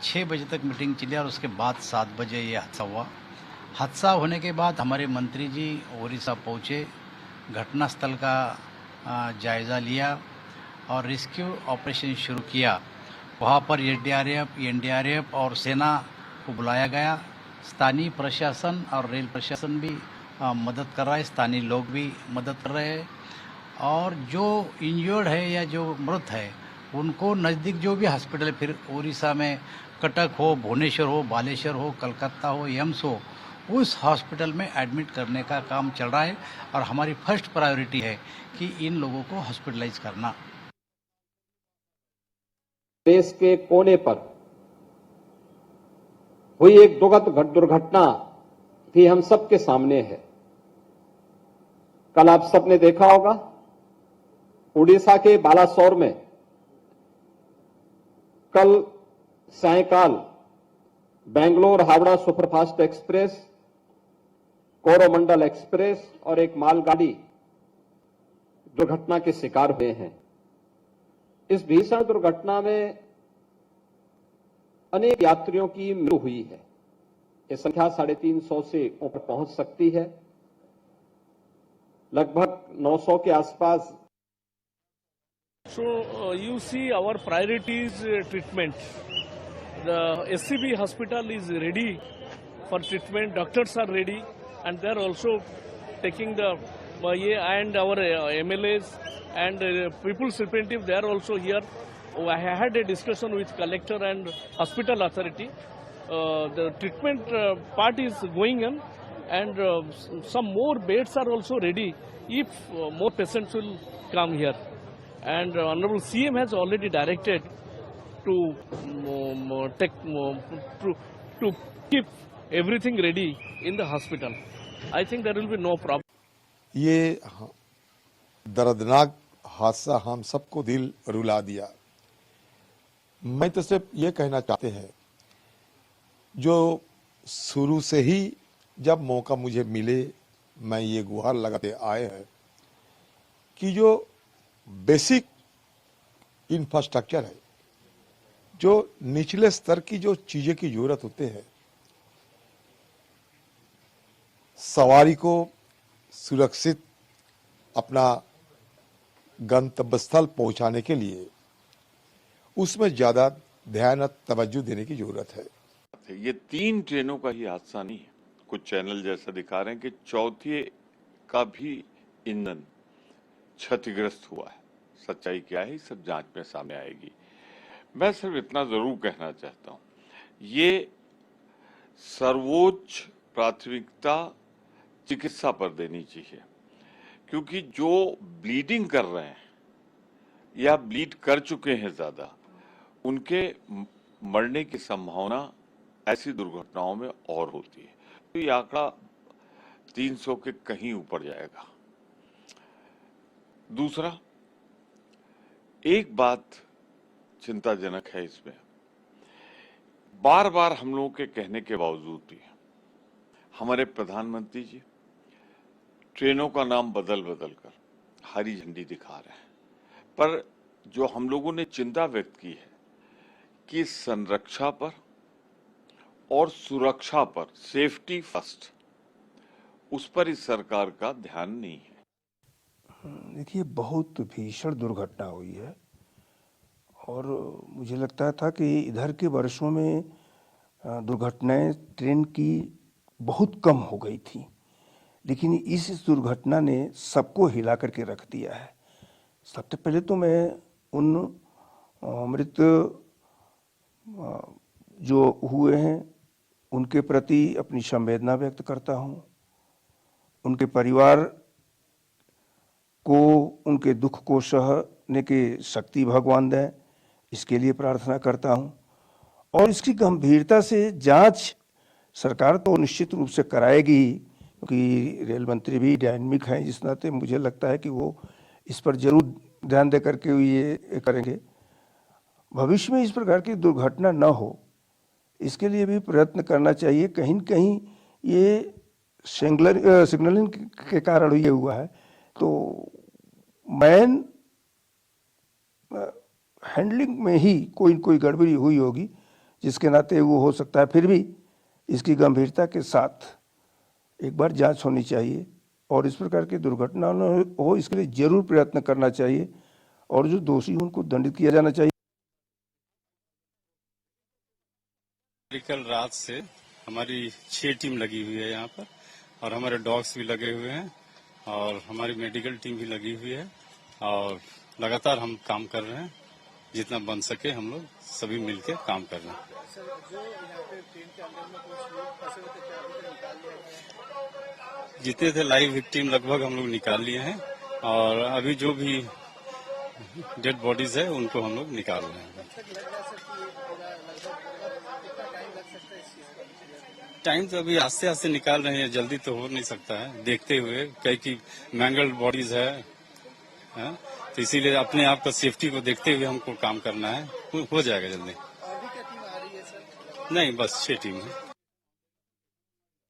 6 बजे तक मीटिंग चली और उसके बाद 7 बजे ये हादसा हुआ। हादसा होने के बाद हमारे मंत्री जी ओडिशा पहुँचे, घटनास्थल का जायज़ा लिया और रेस्क्यू ऑपरेशन शुरू किया। वहाँ पर एसडीआरएफ, एनडीआरएफ और सेना को बुलाया गया। स्थानीय प्रशासन और रेल प्रशासन भी मदद कर रहा है, स्थानीय लोग भी मदद कर रहे हैं, और जो इंजर्ड है या जो मृत है उनको नज़दीक जो भी हॉस्पिटल है, फिर उड़ीसा में कटक हो, भुवनेश्वर हो, बालेश्वर हो, कलकत्ता हो, एम्स हो, उस हॉस्पिटल में एडमिट करने का काम चल रहा है। और हमारी फर्स्ट प्रायोरिटी है कि इन लोगों को हॉस्पिटलाइज करना। देश के कोने पर हुई एक दुखद दुर्घटना भी हम सबके सामने है। कल आप सबने देखा होगा, उड़ीसा के बालासोर में कल सायंकाल Bangalore Howrah superfast express, Coromandel express और एक मालगाड़ी दुर्घटना के शिकार हुए हैं। इस भीषण दुर्घटना में अनेक यात्रियों की मृत्यु हुई है। ये संख्या 350 से ऊपर पहुंच सकती है। लगभग 900 के आसपास। So you see our priority is treatment. The SCB hospital is ready for treatment. Doctors are ready, and they are also taking the and our MLAs and people's representative, they are also here. I had a discussion with collector and hospital authority. The treatment part is going on, and some more beds are also ready if more patients will come here. And Honorable CM has already directed to keep everything ready in the hospital. I think there will be no problem. ये दर्दनाक हादसा हम सबको दिल रुला दिया। मैं तो सिर्फ ये कहना चाहते हैं, जो शुरू से ही जब मौका मुझे मिले मैं ये गुहार लगाते आए हैं कि जो बेसिक इंफ्रास्ट्रक्चर है, जो निचले स्तर की जो चीजें की जरूरत होते हैं, सवारी को सुरक्षित अपना गंतव्य स्थल पहुंचाने के लिए उसमें ज्यादा ध्यान और तवज्जो देने की जरूरत है। ये 3 ट्रेनों का ही हादसा नहीं है। कुछ चैनल जैसा दिखा रहे हैं कि चौथे का भी ईंधन क्षतिग्रस्त हुआ है। सच्चाई क्या है, सब जांच में सामने आएगी। मैं सिर्फ इतना जरूर कहना चाहता हूं, ये सर्वोच्च प्राथमिकता चिकित्सा पर देनी चाहिए, क्योंकि जो ब्लीडिंग कर रहे हैं या ब्लीड कर चुके हैं ज्यादा, उनके मरने की संभावना ऐसी दुर्घटनाओं में और होती है। तो ये आंकड़ा 300 के कहीं ऊपर जाएगा। दूसरा, एक बात चिंताजनक है इसमें, बार बार हम लोगों के कहने के बावजूद भी हमारे प्रधानमंत्री जी ट्रेनों का नाम बदल बदल कर हरी झंडी दिखा रहे हैं, पर जो हम लोगों ने चिंता व्यक्त की है कि संरक्षा पर और सुरक्षा पर, सेफ्टी फर्स्ट, उस पर इस सरकार का ध्यान नहीं है। देखिए, बहुत भीषण दुर्घटना हुई है और मुझे लगता था कि इधर के वर्षों में दुर्घटनाएं ट्रेन की बहुत कम हो गई थी, लेकिन इस दुर्घटना ने सबको हिला करके रख दिया है। सबसे पहले तो मैं उन मृत जो हुए हैं उनके प्रति अपनी संवेदना व्यक्त करता हूं। उनके परिवार को उनके दुख को सहने की शक्ति भगवान दें, इसके लिए प्रार्थना करता हूं। और इसकी गंभीरता से जांच सरकार तो निश्चित रूप से कराएगी ही, क्योंकि रेल मंत्री भी डायनेमिक हैं, जिस नाते मुझे लगता है कि वो इस पर जरूर ध्यान दे करके ये करेंगे। भविष्य में इस प्रकार की दुर्घटना न हो, इसके लिए भी प्रयत्न करना चाहिए। कहीं न कहीं ये सिग्नलिंग के कारण ये हुआ है, तो मैन हैंडलिंग में ही कोई गड़बड़ी हुई होगी, जिसके नाते वो हो सकता है। फिर भी इसकी गंभीरता के साथ एक बार जांच होनी चाहिए और इस प्रकार की दुर्घटना न हो, इसके लिए जरूर प्रयत्न करना चाहिए और जो दोषी उनको दंडित किया जाना चाहिए। कल रात से हमारी 6 टीम लगी हुई है यहाँ पर, और हमारे डॉग्स भी लगे हुए हैं और हमारी मेडिकल टीम भी लगी हुई है, और लगातार हम काम कर रहे हैं। जितना बन सके हम लोग सभी मिलकर काम कर रहे हैं। जितने थे लाइव विक्टिम लगभग हम लोग निकाल लिए हैं, और अभी जो भी डेड बॉडीज है उनको हम लोग निकाल रहे हैं। टाइम तो अभी आस्ते आस्ते निकाल रहे हैं, जल्दी तो हो नहीं सकता है, देखते हुए कई की मैंगल्ड बॉडीज है, तो इसीलिए अपने आप का सेफ्टी को देखते हुए हमको काम करना है। हो जाएगा जल्दी। नहीं, बस 6 टीम है।